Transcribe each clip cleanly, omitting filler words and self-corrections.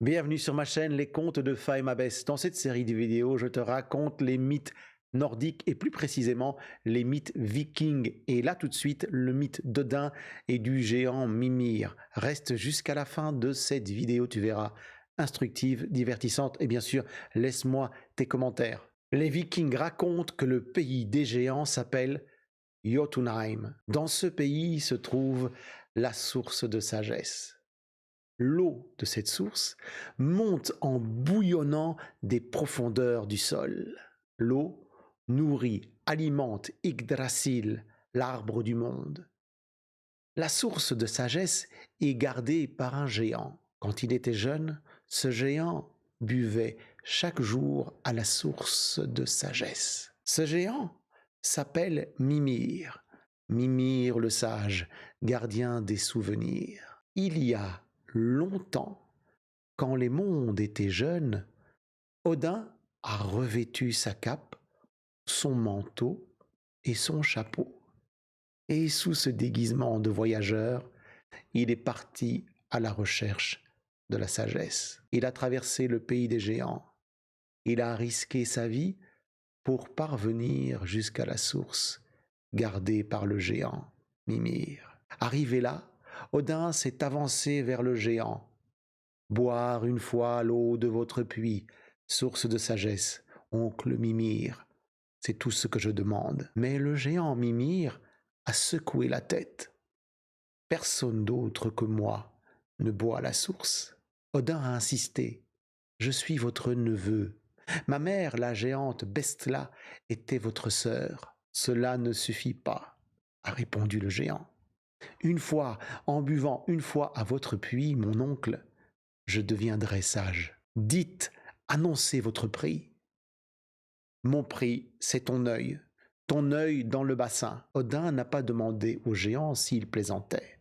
Bienvenue sur ma chaîne Les Contes de Faemabès. Dans cette série de vidéos, je te raconte les mythes nordiques et plus précisément les mythes vikings. Et là tout de suite, le mythe d'Odin et du géant Mimir. Reste jusqu'à la fin de cette vidéo, tu verras, instructive, divertissante et bien sûr, laisse-moi tes commentaires. Les vikings racontent que le pays des géants s'appelle Jotunheim. Dans ce pays se trouve la source de sagesse. L'eau de cette source monte en bouillonnant des profondeurs du sol. L'eau nourrit, alimente Yggdrasil, l'arbre du monde. La source de sagesse est gardée par un géant. Quand il était jeune, ce géant buvait chaque jour à la source de sagesse. Ce géant s'appelle Mimir. Mimir le sage, gardien des souvenirs. Il y a longtemps, quand les mondes étaient jeunes, Odin a revêtu sa cape, son manteau et son chapeau. Et sous ce déguisement de voyageur, il est parti à la recherche de la sagesse. Il a traversé le pays des géants. Il a risqué sa vie pour parvenir jusqu'à la source gardée par le géant Mimir. Arrivé là, Odin s'est avancé vers le géant. « Boire une fois l'eau de votre puits, source de sagesse, oncle Mimir, c'est tout ce que je demande. » Mais le géant Mimir a secoué la tête. « Personne d'autre que moi ne boit la source. » Odin a insisté. « Je suis votre neveu. Ma mère, la géante Bestla, était votre sœur. »« Cela ne suffit pas, » a répondu le géant. « Une fois, en buvant une fois à votre puits, mon oncle, je deviendrai sage. Dites, annoncez votre prix. » « Mon prix, c'est ton œil dans le bassin. » Odin n'a pas demandé au géant s'il plaisantait.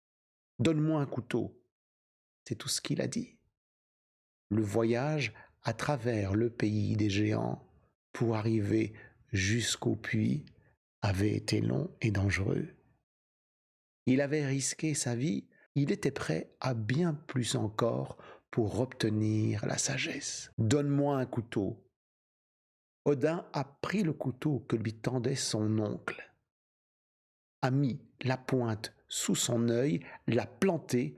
« Donne-moi un couteau. » C'est tout ce qu'il a dit. Le voyage à travers le pays des géants pour arriver jusqu'au puits avait été long et dangereux. Il avait risqué sa vie, il était prêt à bien plus encore pour obtenir la sagesse. « Donne-moi un couteau. » Odin a pris le couteau que lui tendait son oncle, a mis la pointe sous son œil, l'a planté,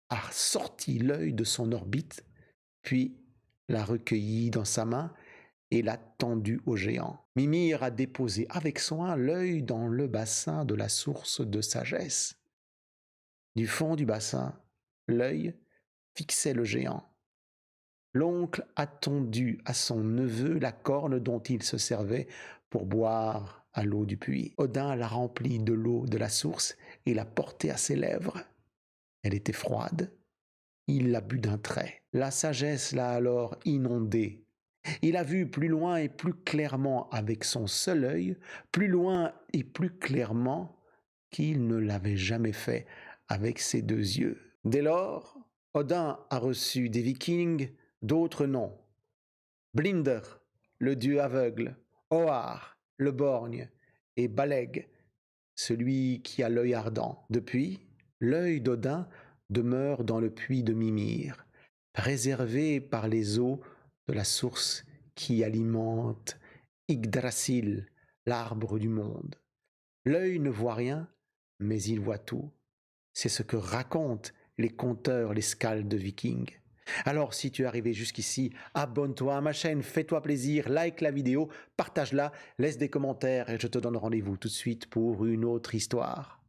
a sorti l'œil de son orbite, puis l'a recueilli dans sa main et l'a tendu au géant. Mimir a déposé avec soin l'œil dans le bassin de la source de sagesse. Du fond du bassin, l'œil fixait le géant. L'oncle a tendu à son neveu la corne dont il se servait pour boire à l'eau du puits. Odin l'a remplie de l'eau de la source et l'a portée à ses lèvres. Elle était froide. Il l'a bu d'un trait. La sagesse l'a alors inondé. Il a vu plus loin et plus clairement avec son seul œil, plus loin et plus clairement qu'il ne l'avait jamais fait avec ses deux yeux. Dès lors, Odin a reçu des vikings d'autres noms. Blinder, le dieu aveugle, Oar, le borgne, et Baleg, celui qui a l'œil ardent. Depuis, l'œil d'Odin demeure dans le puits de Mimir, préservé par les eaux de la source qui alimente Yggdrasil, l'arbre du monde. L'œil ne voit rien, mais il voit tout. C'est ce que racontent les conteurs, les skaldes vikings. Alors, si tu es arrivé jusqu'ici, abonne-toi à ma chaîne, fais-toi plaisir, like la vidéo, partage-la, laisse des commentaires et je te donne rendez-vous tout de suite pour une autre histoire.